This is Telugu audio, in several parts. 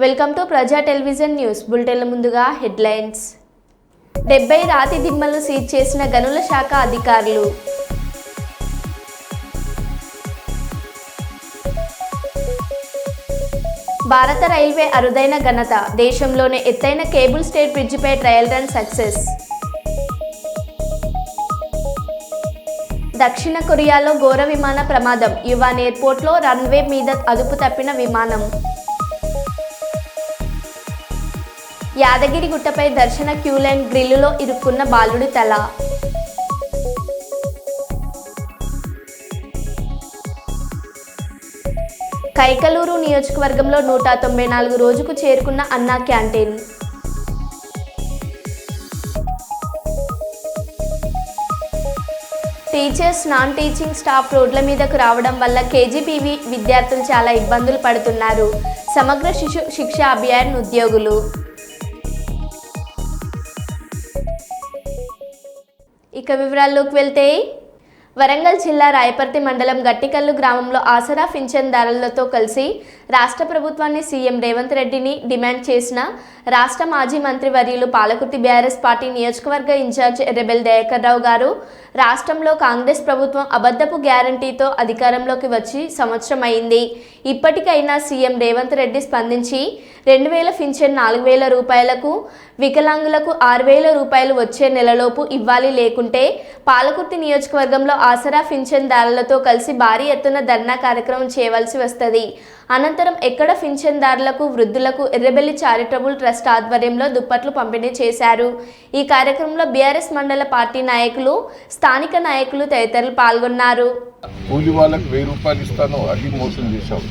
వెల్కమ్ టు ప్రజా టెలివిజన్ న్యూస్ బులెటిన్ల ముందుగా హెడ్లైన్స్. 70 రాతి దిమ్మలు సీజ్ చేసిన గనుల శాఖ అధికారులు. భారత రైల్వే అరుదైన ఘనత, దేశంలోనే ఎత్తైన కేబుల్ స్టేట్ బ్రిడ్జిపై ట్రయల్ రన్ సక్సెస్. దక్షిణ కొరియాలో ఘోర విమాన ప్రమాదం, యువాన్ ఎయిర్పోర్ట్లో రన్వే మీద అదుపు తప్పిన విమానం. యాదగిరిగుట్టపై దర్శన క్యూలైన్ గ్రిల్లులో ఇరుక్కున్న బాలుడి తల. కైకలూరు నియోజకవర్గంలో 194 రోజుకు చేరుకున్న అన్నా canteen. Teachers, non teaching staff రోడ్ల మీదకు రావడం వల్ల కేజీబీవీ విద్యార్థులు చాలా ఇబ్బందులు పడుతున్నారు. సమగ్ర శిశు శిక్ష అభియాన్ ఉద్యోగులు. ఇక వివరాల్లోకి వెళ్తే, వరంగల్ జిల్లా రాయపర్తి మండలం గట్టికల్లు గ్రామంలో ఆసరా పింఛన్దారులతో కలిసి రాష్ట్ర ప్రభుత్వాన్ని సీఎం రేవంత్ రెడ్డిని డిమాండ్ చేసిన రాష్ట్ర మాజీ మంత్రి వర్యులు పాలకుర్తి బీఆర్ఎస్ పార్టీ నియోజకవర్గ ఇన్ఛార్జ్ ఎర్రబెల్లి దయాకర్ రావు గారు రాష్ట్రంలో కాంగ్రెస్ ప్రభుత్వం అబద్ధపు గ్యారంటీతో అధికారంలోకి వచ్చి సంవత్సరం అయింది. ఇప్పటికైనా సీఎం రేవంత్ రెడ్డి స్పందించి 2000 పింఛన్ 4000 రూపాయలకు, వికలాంగులకు 6000 రూపాయలు వచ్చే నెలలోపు ఇవ్వాలి, లేకుంటే పాలకుర్తి నియోజకవర్గంలో ఆసరా పింఛన్దారులతో కలిసి భారీ ఎత్తున ధర్నా కార్యక్రమం చేయవలసి వస్తుంది. అనంతరం ఎక్కడ పింఛన్దారులకు, వృద్ధులకు ఎర్రబెల్లి చారిటబుల్ ట్రస్ట్ ఆధ్వర్యంలో దుప్పట్లు పంపిణీ చేశారు. ఈ కార్యక్రమంలో బీఆర్ఎస్ మండల పార్టీ నాయకులు, స్థానిక నాయకులు తదితరులు పాల్గొన్నారు. కూలి వాళ్ళకు 1000 రూపాయలు ఇస్తాను, అది మోసం చేశాం.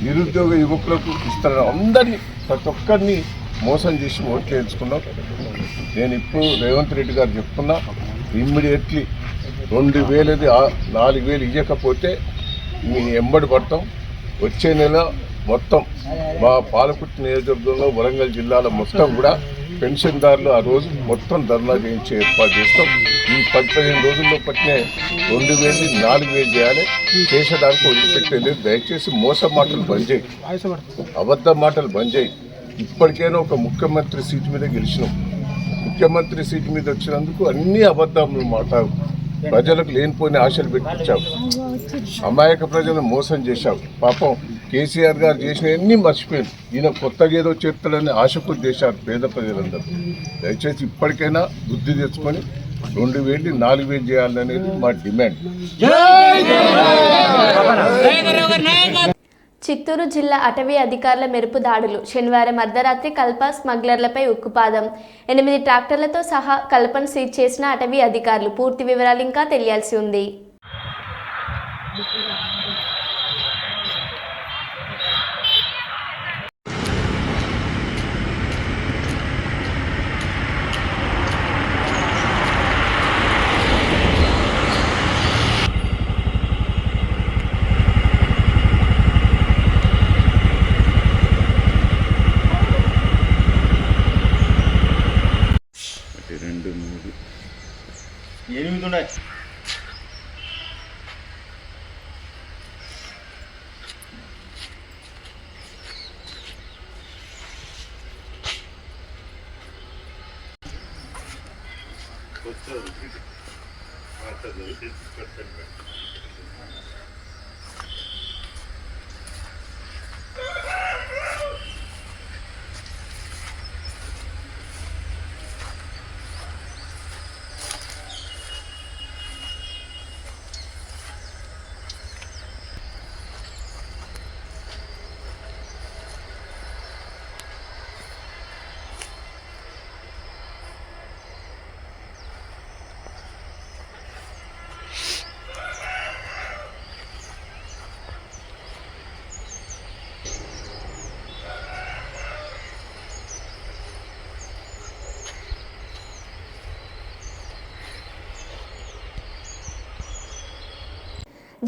నిరుద్యోగ యువకులకు ఇస్తాను, అందరినీ ప్రతి ఒక్కరిని మోసం చేసి ఓట్లు వేయించుకున్నాం. నేను ఇప్పుడు రేవంత్ రెడ్డి గారు చెప్తున్నా, ఇమ్మీడియట్లీ 2000ది 4000 ఇవ్వకపోతే మీ ఎంబడి పడతాం. వచ్చే నెల మొత్తం మా పాలకుర్తి నియోజకవర్గంలో వరంగల్ జిల్లాలో మొత్తం కూడా పెన్షన్దారులు ఆ రోజు మొత్తం ధర్నా చేయించి ఏర్పాటు చేస్తాం. ఈ 15 రోజుల్లో పట్టిన 2000ని 4000 చేయాలి. చేసేదానికి వదిలిపెట్టలేదు. దయచేసి మోసం మాటలు బంద్ చేయి, అబద్ధ మాటలు బంద్ చేయి. ఇప్పటికైనా ఒక ముఖ్యమంత్రి సీటు మీద గెలిచినాం. ముఖ్యమంత్రి సీటు మీద వచ్చినందుకు అన్ని అబద్ధాలు మాట్లాడు, ప్రజలకు లేనిపోయిన ఆశలు పెట్టించావు, అమాయక ప్రజలను మోసం చేశావు. పాపం కేసీఆర్ గారు చేసినవన్నీ మర్చిపోయారు. ఈయన కొత్తగా ఏదో చేస్తాడని ఆశకు చేశారు పేద ప్రజలందరూ. దయచేసి ఇప్పటికైనా బుద్ధి తెచ్చుకొని 2000ని 4000 చేయాలనేది మా డిమాండ్. చిత్తూరు జిల్లా అటవీ అధికారుల మెరుపు దాడులు. శనివారం అర్ధరాత్రి కల్ప స్మగ్లర్లపై ఉక్కుపాదం. 8 ట్రాక్టర్లతో సహా కల్పను సీజ్ చేసిన అటవీ అధికారులు. పూర్తి వివరాలు ఇంకా తెలియాల్సి ఉంది.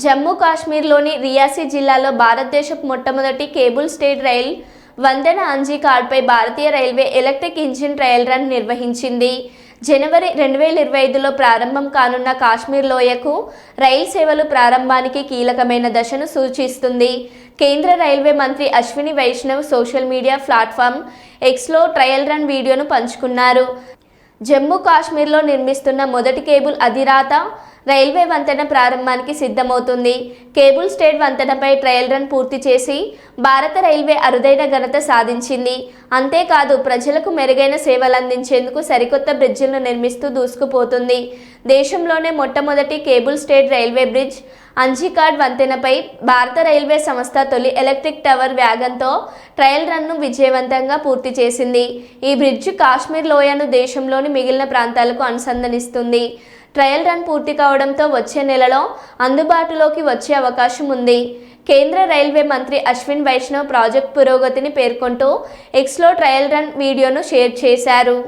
జమ్మూ కాశ్మీర్లోని రియాసీ జిల్లాలో భారతదేశపు మొట్టమొదటి కేబుల్ స్టేట్ రైల్ వందన అంజీ కార్డ్పై భారతీయ railway electric engine trial run నిర్వహించింది. జనవరి 2025లో ప్రారంభం కానున్న కాశ్మీర్ లోయకు రైలు సేవలు ప్రారంభానికి కీలకమైన దశను సూచిస్తుంది. కేంద్ర రైల్వే మంత్రి Ashwini Vaishnaw social media platform ఎక్స్లో ట్రయల్ రన్ వీడియోను పంచుకున్నారు. జమ్మూ కాశ్మీర్లో నిర్మిస్తున్న మొదటి కేబుల్ అధిరాత రైల్వే వంతెన ప్రారంభానికి సిద్ధమవుతుంది. కేబుల్ స్టేట్ వంతెనపై ట్రయల్ రన్ పూర్తి చేసి భారత రైల్వే అరుదైన ఘనత సాధించింది. అంతేకాదు ప్రజలకు మెరుగైన సేవలు అందించేందుకు సరికొత్త బ్రిడ్జిలను నిర్మిస్తూ దూసుకుపోతుంది. దేశంలోనే మొట్టమొదటి కేబుల్ స్టేట్ రైల్వే బ్రిడ్జ్ అంజికాడ్ వంతెనపై భారత రైల్వే సంస్థ తొలి ఎలక్ట్రిక్ టవర్ వ్యాగన్తో ట్రయల్ రన్ను విజయవంతంగా పూర్తి చేసింది. ఈ బ్రిడ్జ్ కాశ్మీర్ లోయను దేశంలోని మిగిలిన ప్రాంతాలకు అనుసంధానిస్తుంది. ట్రయల్ రన్ పూర్తి కావడంతో వచ్చే నెలలో అందుబాటులోకి వచ్చే అవకాశం ఉంది. కేంద్ర రైల్వే మంత్రి అశ్విన్ వైష్ణవ్ ప్రాజెక్ట్ పురోగతిని పేర్కొంటూ ఎక్స్లో ట్రయల్ రన్ వీడియోను షేర్ చేశారు.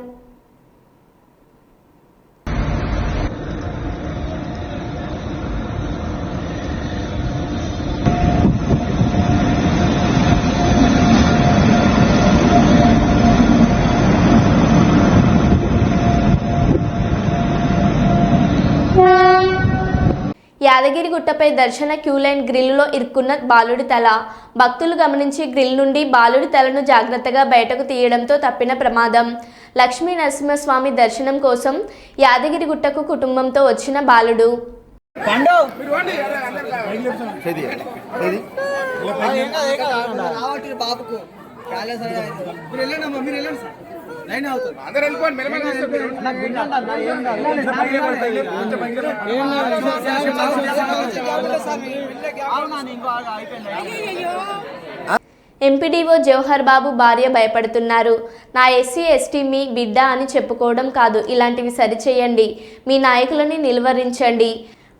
యాదగిరిగుట్టపై దర్శన క్యూలైన్ గ్రిల్లులో ఇరుక్కున్న బాలుడి తల. భక్తులు గమనించి గ్రిల్ నుండి బాలుడి తలను జాగ్రత్తగా బయటకు తీయడంతో తప్పిన ప్రమాదం. లక్ష్మీ నరసింహస్వామి దర్శనం కోసం యాదగిరిగుట్టకు కుటుంబంతో వచ్చిన బాలుడు. ఎంపీడీఓ జవహర్ బాబు భార్య భయపడుతున్నారు. నా ఎస్సీ ఎస్టీ మీ బిడ్డ అని చెప్పుకోవడం కాదు, ఇలాంటివి సరిచేయండి. మీ నాయకులని నిలువరించండి.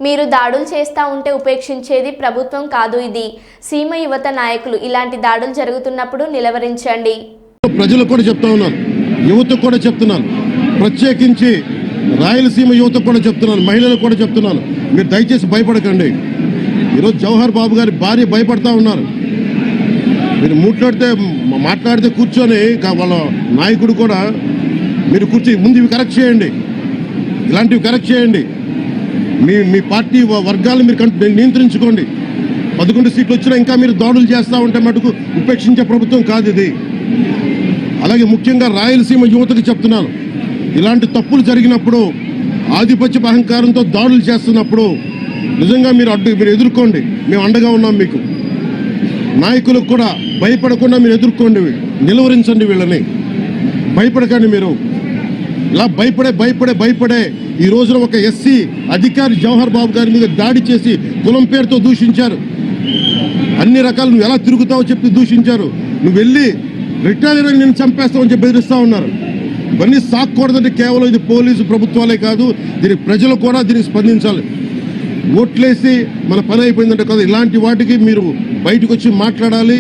మీరు దాడులు చేస్తూ ఉంటే ఉపేక్షించేది ప్రభుత్వం కాదు. ఇది సీమ యువత నాయకులు. ఇలాంటి దాడులు జరుగుతున్నప్పుడు నిలవరించండి. ప్రజలకు కూడా చెప్తా ఉన్నాను, యువతకు కూడా చెప్తున్నాను, ప్రత్యేకించి రాయలసీమ యువతకు కూడా చెప్తున్నాను, మహిళలకు కూడా చెప్తున్నాను, మీరు దయచేసి భయపడకండి. ఈరోజు జవహర్ బాబు గారి భార్య భయపడతా ఉన్నారు. మీరు మాట్లాడితే కూర్చొని వాళ్ళ నాయకుడు కూడా మీరు కూర్చొని ముందు ఇవి కరెక్ట్ చేయండి, ఇలాంటివి కరెక్ట్ చేయండి. మీ పార్టీ వర్గాలను మీరు నియంత్రించుకోండి. 11 సీట్లు వచ్చినా ఇంకా మీరు దాడులు చేస్తూ ఉంటే మటుకు ఉపేక్షించే ప్రభుత్వం కాదు ఇది. అలాగే ముఖ్యంగా రాయలసీమ యువతకు చెప్తున్నాను, ఇలాంటి తప్పులు జరిగినప్పుడు ఆధిపత్య అహంకారంతో దాడులు చేస్తున్నప్పుడు నిజంగా మీరు ఎదుర్కోండి. మేము అండగా ఉన్నాం మీకు. నాయకులకు కూడా భయపడకుండా మీరు ఎదుర్కోండి, నిలువరించండి. వీళ్ళని భయపడకండి. మీరు ఇలా భయపడే ఈ రోజున ఒక ఎస్సీ అధికారి జవహర్ బాబు గారి మీద దాడి చేసి కులం పేరుతో దూషించారు. అన్ని రకాలు నువ్వు ఎలా తిరుగుతావో చెప్పి దూషించారు. నువ్వు వెళ్ళి రిటైర్ అని నేను చంపేస్తావని చెప్పి బెదిరిస్తా ఉన్నారు. ఇవన్నీ సాక్కూడదంటే కేవలం ఇది పోలీసు ప్రభుత్వాలే కాదు, దీనికి ప్రజలు కూడా దీనికి స్పందించాలి. ఓట్లేసి మన పని అయిపోయిందంటే కదా, ఇలాంటి వాటికి మీరు బయటకు వచ్చి మాట్లాడాలి.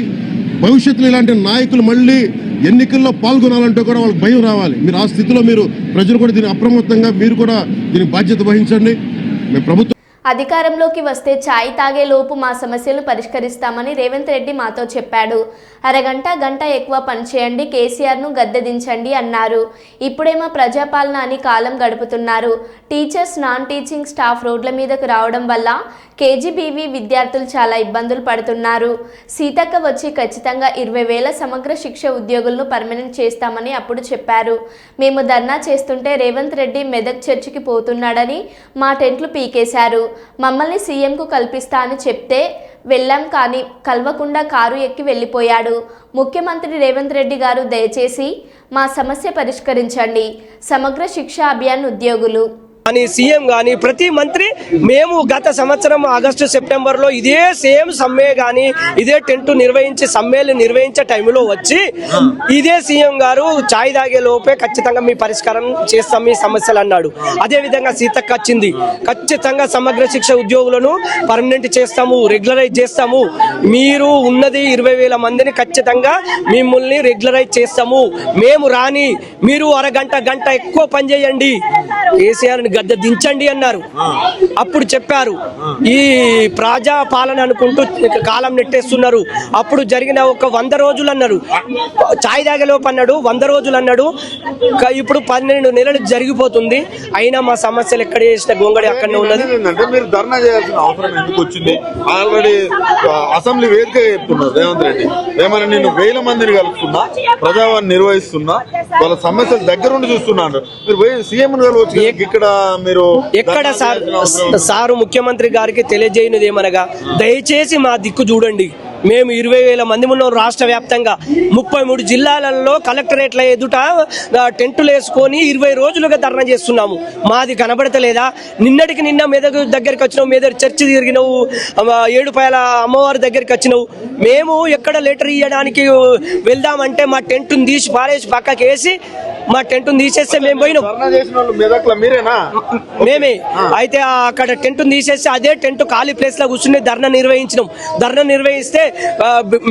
భవిష్యత్తులో ఇలాంటి నాయకులు మళ్ళీ ఎన్నికల్లో పాల్గొనాలంటే కూడా వాళ్ళకి భయం రావాలి. మీరు ఆ స్థితిలో ప్రజలు కూడా దీన్ని అప్రమత్తంగా మీరు కూడా దీనికి బాధ్యత వహించండి. మేము ప్రభుత్వం అధికారంలోకి వస్తే ఛాయ్ తాగే లోపు మా సమస్యలు పరిష్కరిస్తామని రేవంత్ రెడ్డి మాతో చెప్పాడు. గంట ఎక్కువ పనిచేయండి, కేసీఆర్ను గద్దెదించండి అన్నారు. ఇప్పుడేమో ప్రజాపాలన అని కాలం గడుపుతున్నారు. టీచర్స్, నాన్ టీచింగ్ స్టాఫ్ రోడ్ల మీదకు రావడం వల్ల కేజీబీవీ విద్యార్థులు చాలా ఇబ్బందులు పడుతున్నారు. సీతక్క వచ్చి ఖచ్చితంగా 20,000 సమగ్ర శిక్ష ఉద్యోగులను పర్మనెంట్ చేస్తామని అప్పుడు చెప్పారు. మేము ధర్నా చేస్తుంటే రేవంత్ రెడ్డి మెదక్ చర్చికి పోతున్నాడని మా టెంట్లు పీకేశారు. మమ్మల్ని సీఎంకు కల్పిస్తా అని చెప్తే వెళ్ళాం, కానీ కలవకుండా కారు ఎక్కి వెళ్ళిపోయాడు. ముఖ్యమంత్రి రేవంత్ రెడ్డి గారు దయచేసి మా సమస్య పరిష్కరించండి. సమగ్ర శిక్ష అభియాన్ ఉద్యోగులు కానీ సీఎం కానీ ప్రతి మంత్రి మేము గత సంవత్సరం ఆగస్టు సెప్టెంబర్లో ఇదే సేమ్ సమ్మె కానీ ఇదే టెంట్ సమ్మెలు నిర్వహించే టైంలో వచ్చి ఇదే సీఎం గారు ఛాయ్ తాగే లోపే ఖచ్చితంగా మీ పరిష్కారం చేస్తాం మీ సమస్యలు అన్నాడు. అదేవిధంగా సీతక్క వచ్చింది, ఖచ్చితంగా సమగ్ర శిక్ష ఉద్యోగులను పర్మనెంట్ చేస్తాము, రెగ్యులరైజ్ చేస్తాము, మీరు ఉన్నది 20,000 మందిని ఖచ్చితంగా మిమ్మల్ని రెగ్యులరైజ్ చేస్తాము, మేము రాని మీరు గంట ఎక్కువ పనిచేయండి, కేసీఆర్ని గద్దె దించండి అన్నారు. అప్పుడు చెప్పారు ఈ ప్రజా పాలన అనుకుంటూ కాలం నెట్టేస్తున్నారు. అప్పుడు జరిగిన ఒక 100 రోజులు అన్నారు, చాయ్ తాగేలోపు అన్నాడు 100 రోజులు అన్నాడు. ఇప్పుడు 12 నెలలు జరిగిపోతుంది, అయినా మా సమస్యలు ఎక్కడ చేసిన గొంగడి అక్కడనే ఉన్నది. అంటే మీరు ధర్నా చేయాల్సిన అవసరం ఎందుకు వచ్చింది? ఆల్రెడీ అసెంబ్లీ వేదిక చెప్తున్నారు రేవంత్ రెడ్డి, ఏమైనా నేను 1000 మందిని కలుపుతున్నా, ప్రజావాణి నిర్వహిస్తున్నా, వాళ్ళ సమస్యలు దగ్గరుండి చూస్తున్నాను. మీరు పోయి సీఎం ఇక్కడ మీరు ఎక్కడ సారు ముఖ్యమంత్రి గారికి తెలియజేయనిది ఏమనగా, దయచేసి మా దిక్కు చూడండి. మేము 20,000 మంది ఉన్నాం రాష్ట్ర వ్యాప్తంగా. 33 జిల్లాలలో కలెక్టరేట్ల ఎదుట టెంటులు వేసుకొని 20 రోజులుగా ధర్నా చేస్తున్నాము. మాది కనబడతలేదా? నిన్నటికి నిన్న మెదక్ దగ్గరికి వచ్చినావు, మెదక్ చర్చి తిరిగినావు, ఏడుపాయల అమ్మవారి దగ్గరికి వచ్చినావు. మేము ఎక్కడ లెటర్ ఇవ్వడానికి వెళ్దామంటే మా టెంటును తీసి పారేసి పక్కకి వేసి మా టెంటును తీసేస్తే మేము పోయినాం. మేమే అయితే అక్కడ టెంటును తీసేసి అదే టెంట్ ఖాళీ ప్లేస్ లో కూర్చుని ధర్నా నిర్వహించినాం. ధర్నా నిర్వహిస్తే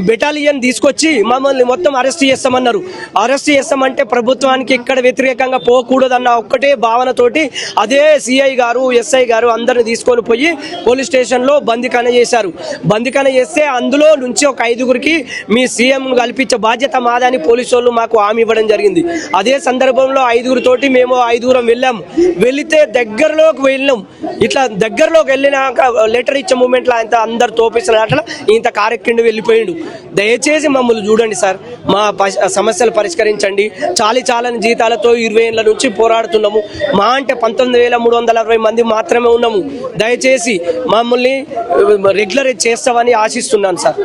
బెటాలియన్ తీసుకొచ్చి మమ్మల్ని మొత్తం అరెస్ట్ చేస్తామన్నారు. అరెస్ట్ చేస్తామంటే ప్రభుత్వానికి ఇక్కడ వ్యతిరేకంగా పోకూడదన్న ఒక్కటే భావనతోటి అదే సిఐ గారు ఎస్ఐ గారు అందరిని తీసుకొని పోయి పోలీస్ స్టేషన్ లో బందిఖాన చేశారు. బందిఖాన చేస్తే అందులో నుంచి ఒక 5గురికి మీ సీఎం కల్పించే బాధ్యత మాదని పోలీసు వాళ్ళు మాకు హామీ ఇవ్వడం జరిగింది. అదే సందర్భంలో 5గురితోటి మేము 5గురం వెళ్ళాము. వెళితే దగ్గరలోకి వెళ్ళాం. ఇట్లా దగ్గరలోకి వెళ్ళినాక లెటర్ ఇచ్చే మూమెంట్ లో అంత అందరు తోపిస్తున్న అట్లా ఇంత కారెక్కిండి వెళ్ళిపోయిండు. దయచేసి మమ్మల్ని చూడండి సార్, మా సమస్యలు పరిష్కరించండి. చాలని జీతాలతో 20 ఏళ్ల నుంచి పోరాడుతున్నాము. మా అంటే 19,360 మంది మాత్రమే ఉన్నాము. దయచేసి మమ్మల్ని రెగ్యులర్ చేస్తామని ఆశిస్తున్నాను సార్.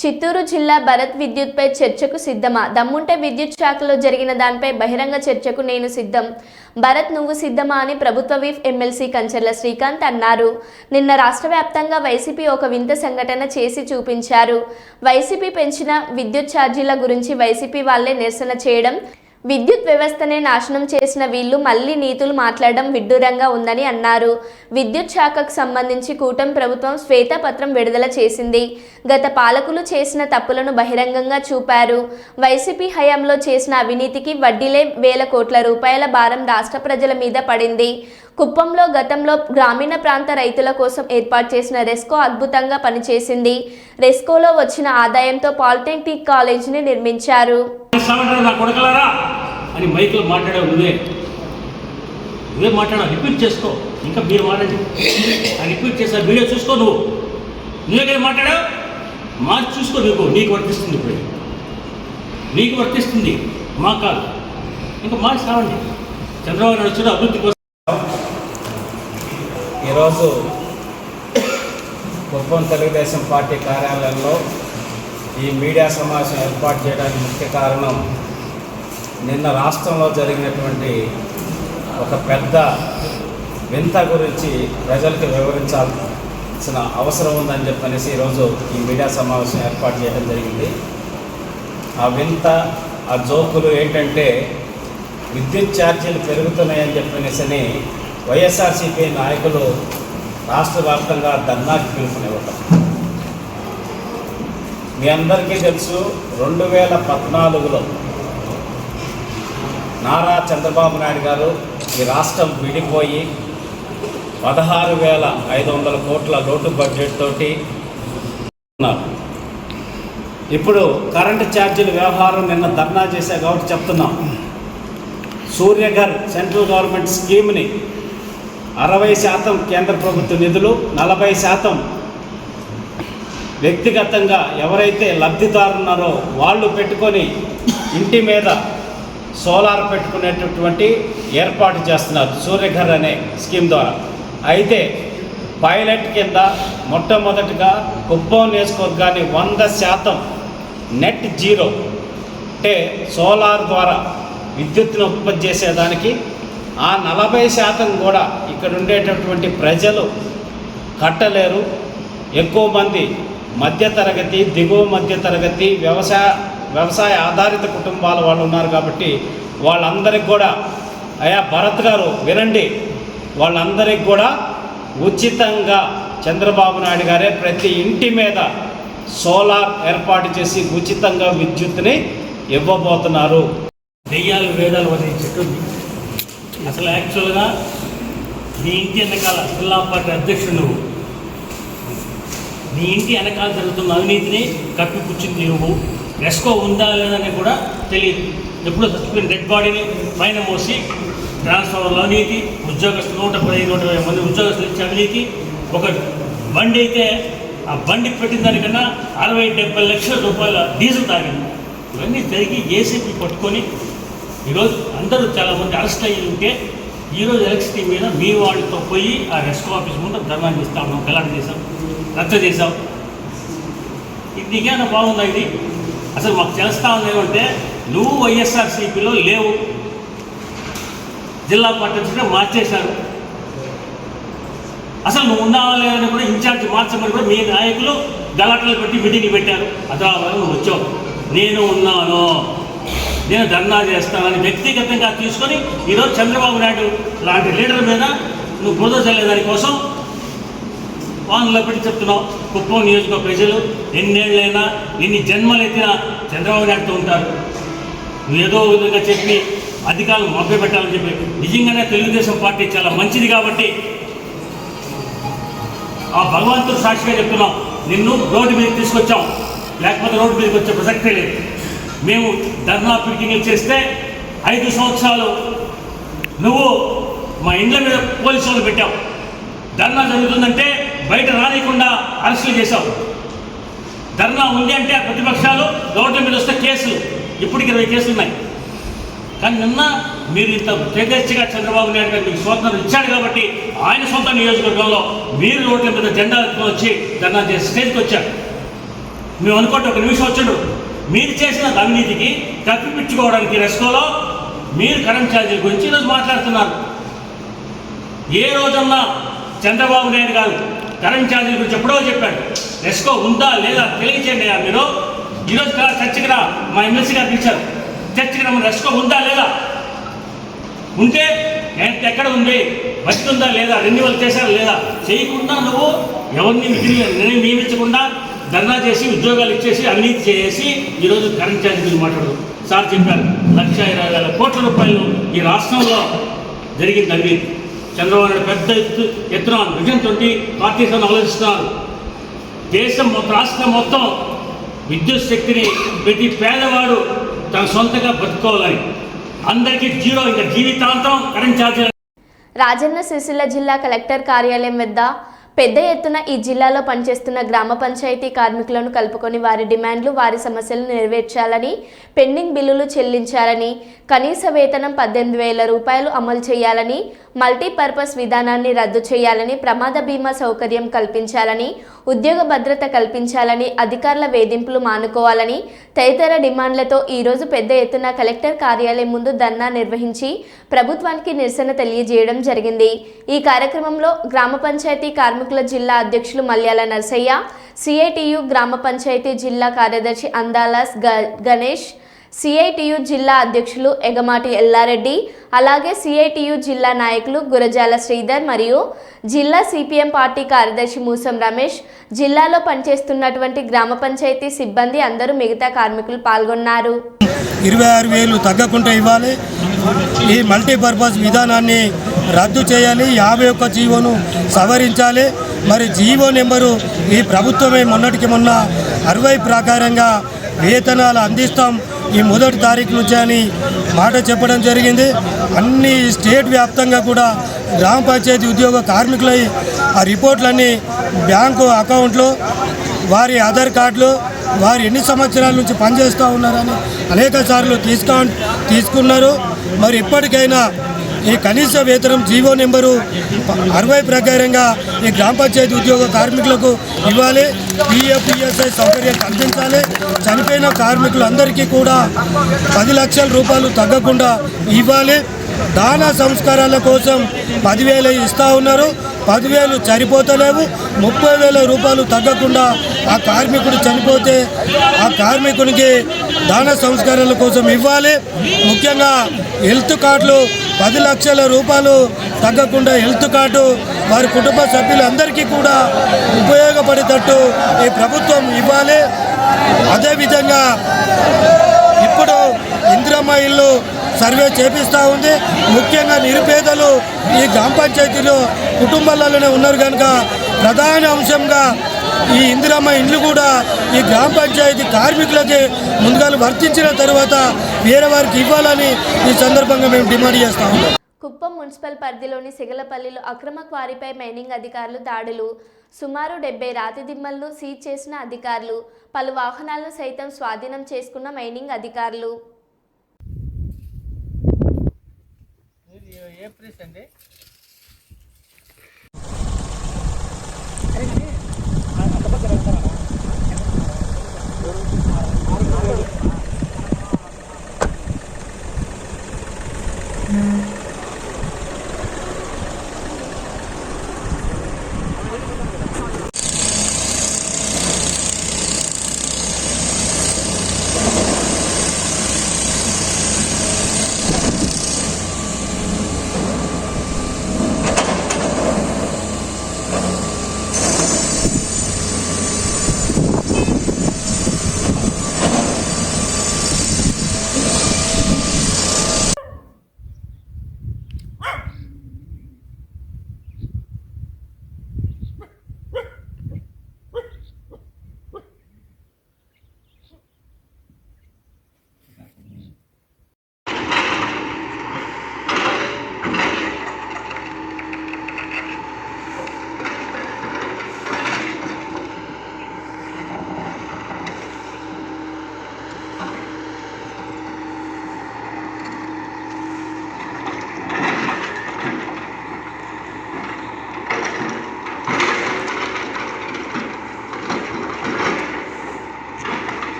చిత్తూరు జిల్లా భరత్ విద్యుత్పై చర్చకు సిద్ధమా? దమ్ముంటే విద్యుత్ శాఖలో జరిగిన దానిపై బహిరంగ చర్చకు నేను సిద్ధం. భరత్ నువ్వు సిద్ధమా అని ప్రభుత్వ విప్ ఎమ్మెల్సీ కంచర్ల శ్రీకాంత్ అన్నారు. నిన్న రాష్ట్ర వ్యాప్తంగా వైసీపీ ఒక వింత సంఘటన చేసి చూపించారు. వైసీపీ పెంచిన విద్యుత్ ఛార్జీల గురించి వైసీపీ వాళ్లే నిరసన చేయడం, విద్యుత్ వ్యవస్థనే నాశనం చేసిన వీళ్లు మళ్లీ నీతులు మాట్లాడడం విడ్డూరంగా ఉందని అన్నారు. విద్యుత్ శాఖకు సంబంధించి కూటమి ప్రభుత్వం శ్వేతపత్రం విడుదల చేసింది. గత పాలకులు చేసిన తప్పులను బహిరంగంగా చూపారు. వైసీపీ హయాంలో చేసిన అవినీతికి వడ్డీలే వేల కోట్ల రూపాయల భారం రాష్ట్ర ప్రజల మీద పడింది. కుప్పంలో గతంలో గ్రామీణ ప్రాంత రైతుల కోసం ఏర్పాటు చేసిన రెస్కో అద్భుతంగా పనిచేసింది. రెస్కోలో వచ్చిన ఆదాయంతో పాలిటెక్నిక్ కాలేజీని నిర్మించారు. అని మైకులో మాట్లాడావు, నువ్వే మాట్లాడావు. రిపీట్ చేసుకో, ఇంకా మీరు మాట్లాడి రిపీట్ చేస్తారు. వీడియో చూసుకో, నువ్వే మాట్లాడావు. మార్చి చూసుకో, నీకు వర్తిస్తుంది. ఇప్పుడు నీకు వర్తిస్తుంది, మా కాదు. ఇంకా మార్చి రావండి. చంద్రబాబు నాయుడు వచ్చాడు అభివృద్ధి కోసం. ఈరోజు కుప్పం తెలుగుదేశం పార్టీ కార్యాలయంలో ఈ మీడియా సమావేశం ఏర్పాటు చేయడానికి ముఖ్య కారణం, నిన్న రాష్ట్రంలో జరిగినటువంటి ఒక పెద్ద వింత గురించి ప్రజలకు వివరించాల్సిన అవసరం ఉందని చెప్పనేసి ఈరోజు ఈ మీడియా సమావేశం ఏర్పాటు చేయడం జరిగింది. ఆ వింత, ఆ జోకులు ఏంటంటే, విద్యుత్ ఛార్జీలు పెరుగుతున్నాయని చెప్పనేసి వైఎస్ఆర్సీపీ నాయకులు రాష్ట్ర వ్యాప్తంగా ధర్నాకి పిలుపునివ్వటం. మీ అందరికీ తెలుసు, 2014లో నారా చంద్రబాబు నాయుడు గారు ఈ రాష్ట్రం విడిపోయి 16,500 కోట్ల లోటు బడ్జెట్ తోటి ఉన్నారు. ఇప్పుడు కరెంటు ఛార్జీల వ్యవహారం నిన్న ధర్నా చేశా కాబట్టి చెప్తున్నాం. సూర్యఘర్ సెంట్రల్ గవర్నమెంట్ స్కీమ్ని 60% కేంద్ర ప్రభుత్వ నిధులు, 40% వ్యక్తిగతంగా ఎవరైతే లబ్ధిదారులు ఉన్నారో వాళ్ళు పెట్టుకొని ఇంటి మీద సోలార్ పెట్టుకునేటటువంటి ఏర్పాటు చేస్తున్నారు సూర్యఘర్ అనే స్కీమ్ ద్వారా. అయితే పైలట్ కింద మొట్టమొదటిగా కుప్పం నియోజకవర్గాన్ని 100% నెట్ జీరో, అంటే సోలార్ ద్వారా విద్యుత్తును ఉత్పత్తి చేసేదానికి ఆ 40% కూడా ఇక్కడ ఉండేటటువంటి ప్రజలు కట్టలేరు. ఎక్కువ మంది మధ్యతరగతి, దిగువ మధ్యతరగతి, వ్యవసాయ ఆధారిత కుటుంబాల వాళ్ళు ఉన్నారు. కాబట్టి వాళ్ళందరికీ కూడా, అయ్యా భరత్ గారు వినండి, వాళ్ళందరికీ కూడా ఉచితంగా చంద్రబాబు నాయుడు గారే ప్రతి ఇంటి మీద సోలార్ ఏర్పాటు చేసి ఉచితంగా విద్యుత్తుని ఇవ్వబోతున్నారు. దెయ్యాలు వేదాలు వదిలి చెట్టు అసలు యాక్చువల్గా నీ ఇంటి వెనకాల జిల్లా పార్టీ అధ్యక్షుడు నువ్వు, నీ ఇంటి వెనకాల జరుగుతున్న అవినీతిని కప్పిపుచ్చింది నువ్వు. రెస్కో ఉందా లేదని కూడా తెలియదు. ఎప్పుడో చచ్చిపోయిన డెడ్ బాడీని పైన మోసి ట్రాన్స్ఫార్మర్లో అవినీతి, ఉద్యోగస్తులు 115-120 మంది ఉద్యోగస్తులు ఇచ్చే అవినీతి, ఒక బండి అయితే ఆ బండి పెట్టిన దానికన్నా 60-70 లక్షల రూపాయల డీజిల్ తాగింది. ఇవన్నీ జరిగి ఏసీపీ పట్టుకొని ఈరోజు అందరూ చాలామంది అరెస్ట్ అయ్యి ఉంటే ఈరోజు ఎలక్ట్రిసిటీ మీద మీ వాళ్ళతో పోయి ఆ రెస్కో ఆఫీస్ ముందు ధర్నా చేస్తా ఉన్నాం, గలాట చేసాం, రద్దు చేసాం. ఇది నీకేమైనా బాగుందా? ఇది అసలు మాకు తెలుస్తా ఉంది ఏమంటే నువ్వు వైఎస్ఆర్సీపీలో లేవు, జిల్లా పార్టీ మార్చేశారు. అసలు నువ్వు ఉన్నావా లేదని కూడా ఇన్ఛార్జ్ మార్చమని కూడా మీ నాయకులు గలాటలు పెట్టి మీటింగ్ పెట్టారు. అదృష్టంగా నువ్వు వచ్చావు. నేను ఉన్నాను, నేను ధర్నా చేస్తానని వ్యక్తిగతంగా తీసుకొని ఈరోజు చంద్రబాబు నాయుడు లాంటి లీడర్ మీద నువ్వు బురద చల్లేదాని కోసం వాహనంలో పెట్టి చెప్తున్నావు. కుప్పం నియోజకవర్గ ప్రజలు ఎన్నేళ్ళైనా ఎన్ని జన్మలెత్తినా చంద్రబాబు నాయుడుతో ఉంటారు. నువ్వు ఏదో విధంగా చెప్పి అధికారులు మభ్యపెట్టాలని చెప్పి నిజంగానే తెలుగుదేశం పార్టీ చాలా మంచిది కాబట్టి ఆ భగవంతుడు సాక్షిగా చెప్తున్నాం, నిన్ను రోడ్డు మీదకి తీసుకొచ్చాం, లేకపోతే రోడ్డు మీదకి వచ్చే ప్రసక్తే లేదు. మేము ధర్నా పిటింగ్లు చేస్తే 5 సంవత్సరాలు నువ్వు మా ఇండ్ల మీద పోలీసు వాళ్ళు పెట్టావు. ధర్నా జరుగుతుందంటే బయట రానియకుండా అరెస్టులు చేశావు. ధర్నా ఉంది అంటే ప్రతిపక్షాలు రోడ్ల మీద వస్తే కేసులు, ఇప్పటికి 20 కేసులు ఉన్నాయి. కానీ నిన్న మీరు ఇంత తెగేచ్చగా చంద్రబాబు నాయుడు గారు మీకు స్వాతంత్రం ఇచ్చాడు కాబట్టి ఆయన సొంత నియోజకవర్గంలో మీరు రోడ్ల మీద జెండాలతో వచ్చి ధర్నా చేసి స్టేజ్కి వచ్చారు. మేము అనుకుంటే ఒక నిమిషం వచ్చాడు. మీరు చేసిన అవినీతికి కప్పిపుచ్చుకోవడానికి రెస్కోలో మీరు కరెంట్ ఛార్జీల గురించి ఈరోజు మాట్లాడుతున్నారు. ఏ రోజన్నా చంద్రబాబు నాయుడు గారు కరెంట్ ఛార్జీల గురించి ఎప్పుడో చెప్పాడు. రెస్కో ఉందా లేదా తెలియచేయండి. మీరు ఈరోజు చర్చకి రా, మా ఎమ్మెల్సీ గారు పిలిచారు, చర్చకి రమ్మని. రెస్కో ఉందా లేదా, ఉంటే ఎక్కడ ఉంది, బతికుందా లేదా, రెన్యువల్ చేశారా లేదా, చేయకుండా నువ్వు ఎవరిని నియమించకుండా ధర్నా చేసి ఉద్యోగాలు ఇచ్చేసి అవినీతి చేసి ఈరోజు కరెంట్ ఛార్జీ గురించి మాట్లాడదు. సార్ చెప్పారు 1,20,000 కోట్ల రూపాయలు ఈ రాష్ట్రంలో జరిగింది అవినీతి. చంద్రబాబు నాయుడు పెద్ద ఎత్తున విజన్ 20 పార్టీతో ఆలోచిస్తున్నారు. దేశం రాష్ట్రం మొత్తం విద్యుత్ శక్తిని ప్రతి పేదవాడు తన సొంతంగా బతుకోవాలని, అందరికీ జీరో, ఇంకా జీవితాంతం కరెంట్ ఛార్జీలు. రాజన్న సిరిసిల్ల జిల్లా కలెక్టర్ కార్యాలయం వద్ద పెద్ద ఎత్తున ఈ జిల్లాలో పనిచేస్తున్న గ్రామ పంచాయతీ కార్మికులను కలుపుకొని వారి డిమాండ్లు, వారి సమస్యలను నెరవేర్చాలని, పెండింగ్ బిల్లులు చెల్లించాలని, కనీస వేతనం 18,000 రూపాయలు అమలు చేయాలని, మల్టీపర్పస్ విధానాన్ని రద్దు చేయాలని, ప్రమాద బీమా సౌకర్యం కల్పించాలని, ఉద్యోగ భద్రత కల్పించాలని, అధికారుల వేధింపులు మానుకోవాలని తదితర డిమాండ్లతో ఈరోజు పెద్ద ఎత్తున కలెక్టర్ కార్యాలయం ముందు ధర్నా నిర్వహించి ప్రభుత్వానికి నిరసన తెలియజేయడం జరిగింది. ఈ కార్యక్రమంలో గ్రామ పంచాయతీ కార్మికుల జిల్లా అధ్యక్షులు మల్యాల నర్సయ్య, సిఐటియు గ్రామ పంచాయతీ జిల్లా కార్యదర్శి అందాలాస్ గణేష్, సిఐటియు జిల్లా అధ్యక్షులు ఎగమాటి ఎల్లారెడ్డి, అలాగే సిఐటియు జిల్లా నాయకులు గురజాల శ్రీధర్ మరియు జిల్లా సిపిఎం పార్టీ కార్యదర్శి మూసం రమేష్, జిల్లాలో పనిచేస్తున్నటువంటి గ్రామ పంచాయతీ సిబ్బంది అందరూ మిగతా కార్మికులు పాల్గొన్నారు. 26,000 తగ్గకుండా ఇవ్వాలి, ఈ మల్టీపర్పస్ విధానాన్ని రద్దు చేయాలి, 51 జీవోను సవరించాలి. మరి జీవో నెంబరు ఈ ప్రభుత్వమే మొన్నటికి మొన్న 60 ప్రకారంగా వేతనాలు అందిస్తాం ఈ 1వ తారీఖు నుంచి అని మాట చెప్పడం జరిగింది. అన్ని స్టేట్ వ్యాప్తంగా కూడా గ్రామ పంచాయతీ ఉద్యోగ కార్మికులై ఆ రిపోర్ట్లన్నీ బ్యాంకు అకౌంట్లో, వారి ఆధార్ కార్డులు, వారు ఎన్ని సంవత్సరాల నుంచి పనిచేస్తూ ఉన్నారని అనేక సార్లు తీసుకున్నారు. మరి ఇప్పటికైనా ఈ కనీస వేతనం జీవో నెంబరు 60 ప్రకారంగా ఈ గ్రామ పంచాయతీ ఉద్యోగ కార్మికులకు ఇవ్వాలి. పిఎఫ్ పిఎస్ఐ సౌకర్యం కల్పించాలి. చనిపోయిన కార్మికులందరికీ కూడా 10 లక్షల రూపాయలు తగ్గకుండా ఇవ్వాలి. దాన సంస్కారాల కోసం 10,000 ఇస్తూ ఉన్నారు. 10,000 సరిపోతలేవు. 30,000 రూపాయలు తగ్గకుండా ఆ కార్మికుడు చనిపోతే ఆ కార్మికునికి దాన సంస్కారాల కోసం ఇవ్వాలి. ముఖ్యంగా హెల్త్ కార్డులు 10 లక్షల రూపాయలు తగ్గకుండా హెల్త్ కార్డు వారి కుటుంబ సభ్యులందరికీ కూడా ఉపయోగపడేటట్టు ఈ ప్రభుత్వం ఇవ్వాలి. అదేవిధంగా ఇప్పుడు ఇందిరమ్మ ఇల్లు సర్వే చేపిస్తూ ఉంది. ముఖ్యంగా నిరుపేదలు ఈ గ్రామ పంచాయతీలో కుటుంబాలలోనే ఉన్నారు కనుక ప్రధాన అంశంగా ఈ ఇందిరమ్మ ఇండ్లు కూడా ఈ గ్రామ పంచాయతీ కార్మికులకి ముందుగా వర్తించిన తర్వాత వేరే వారికి ఇవ్వాలని ఈ సందర్భంగా మేము డిమాండ్ చేస్తా ఉన్నాం. కుప్పం మున్సిపల్ పరిధిలోని సిగలపల్లిలో అక్రమ క్వారీపై మైనింగ్ అధికారులు దాడులు. సుమారు 70 రాతి దిమ్మలను సీజ్ చేసిన అధికారులు. పలు వాహనాలను సైతం స్వాధీనం చేసుకున్న మైనింగ్ అధికారులు.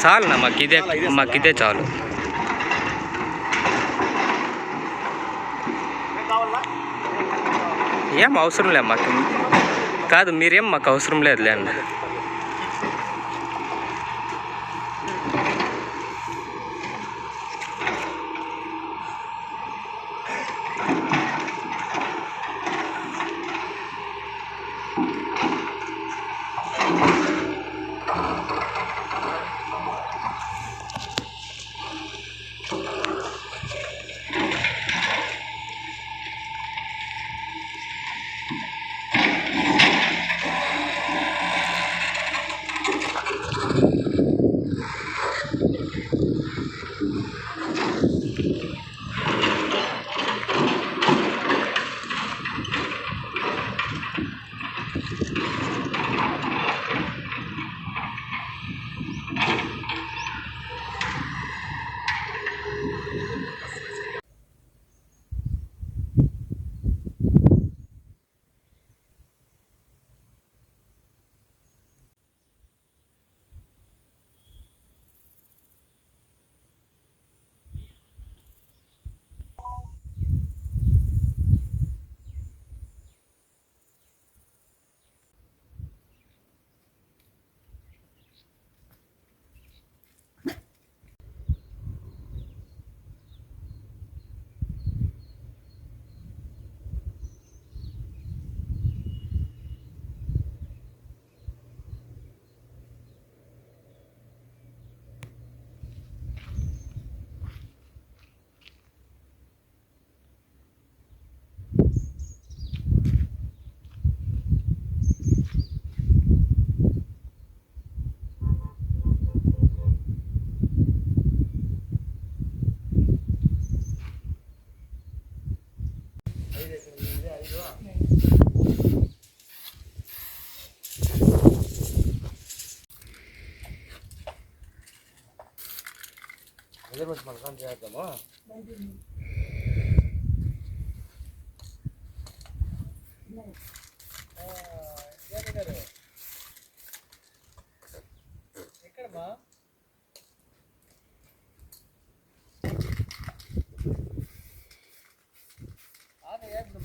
చాలన్నా మాకిదే చాలు. ఏం అవసరం లేదు మాకు. కాదు మీరేం మాకు అవసరం లేదులే అన్న.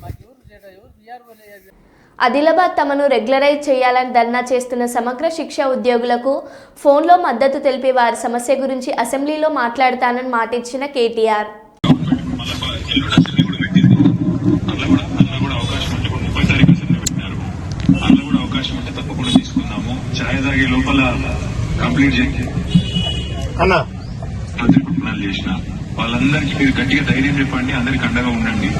మాకు ఎవరు ఆదిలాబాద్ తమను రెగ్యులరైజ్ చేయాలని ధర్నా చేస్తున్న సమగ్ర శిక్ష ఉద్యోగులకు ఫోన్లో మద్దతు తెలిపి వారి సమస్య గురించి అసెంబ్లీలో మాట్లాడతానని మాటిచ్చిన కేటీఆర్. తప్పకుండా తీసుకుందాము. ఛాయ్ తాగే లోపల కంప్లీట్ చేయండి అన్న. ప్రతిపక్షాలు చేసిన వాళ్ళందరికీ మీరు గట్టిగా ధైర్యం చెప్పండి, అందరికి అండగా ఉండండి.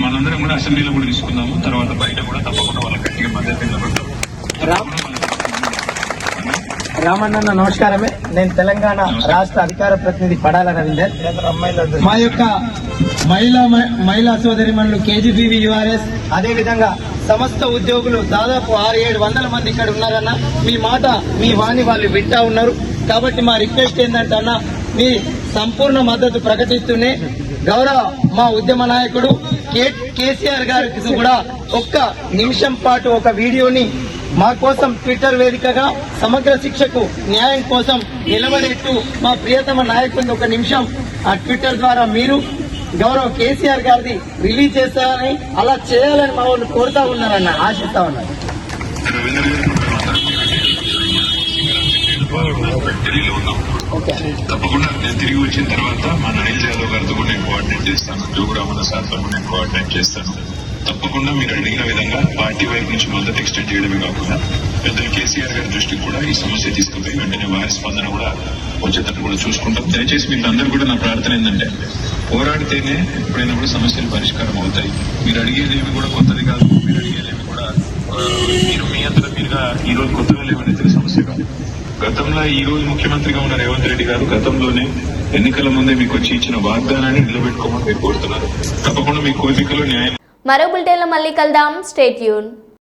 మనందరం కూడా అసెంబ్లీలో కూడా తీసుకుందాము, తర్వాత బయట కూడా తప్పకుండా వాళ్ళకి గట్టిగా మద్దతు నిలబడతాం. రామన్న నమస్కారమే. నేను తెలంగాణ రాష్ట్ర అధికార ప్రతినిధి పడాల రవీందర్. మా యొక్క మహిళా సోదరిమణులు కేజీబీవీ యూఆర్ఎస్ అదే విధంగా సమస్త ఉద్యోగులు దాదాపు 600-700 మంది ఇక్కడ ఉన్నారన్న. మీ మాట మీ వాణి వాళ్ళు వింటా ఉన్నారు. కాబట్టి మా రిక్వెస్ట్ ఏంటంటే అన్న, మీ సంపూర్ణ మద్దతు ప్రకటిస్తూనే గౌరవ మా ఉద్యమ నాయకుడు కేసీఆర్ గారికి కూడా ఒక్క నిమిషం పాటు ఒక వీడియోని మా కోసం ట్విట్టర్ వేదికగా సమగ్ర శిక్షకు న్యాయం కోసం నిలబడేట్టు మా ప్రియతమ నాయకుడిని ఒక నిమిషం ఆ ట్విట్టర్ ద్వారా మీరు గౌరవ కేసీఆర్ గారిది రిలీజ్ చేస్తారని, అలా చేయాలని మా వాళ్ళు కోరుతా ఉన్నారన్న, ఆశిస్తా ఉన్నారు. తప్పకుండా నేను తిరిగి వచ్చిన తర్వాత మా నైల్ యాదవ్ గారితో కూడా నేను కోఆర్డినేట్ చేస్తాను, జోగురామన్న సార్తో కూడా నేను కోఆర్డినేట్ చేస్తాను. తప్పకుండా మీరు అడిగిన విధంగా పార్టీ వైపు నుంచి మద్దతు ఎక్స్టెండ్ చేయడమే కాకుండా పెద్దలు కేసీఆర్ గారి దృష్టికి కూడా ఈ సమస్య తీసుకుపోయి వెంటనే వారి స్పందన కూడా వచ్చేటట్టు కూడా చూసుకుంటాం. దయచేసి మీకు అందరూ కూడా నా ప్రార్థన ఏంటంటే, పోరాడితేనే ఎప్పుడైనా కూడా సమస్యలు పరిష్కారం అవుతాయి. మీరు అడిగేదేమి కూడా కొత్తది కాదు, మీరు అడిగేదేమి కూడా మీరు మీ అంతటా మీరుగా ఈ రోజు కొత్తగా లేవనెత్తిన సమస్య కాదు. గతంలో ఈ రోజు ముఖ్యమంత్రిగా ఉన్న రేవంత్ రెడ్డి గారు గతంలోనే ఎన్నికల ముందే మీకు వచ్చి ఇచ్చిన వాగ్దానాన్ని నిలబెట్టుకోమని మీరు కోరుతున్నారు. తప్పకుండా మీ కోరికలో న్యాయం. మరో బులెటిన్లో మళ్ళీ కలుద్దాం. Stay tune.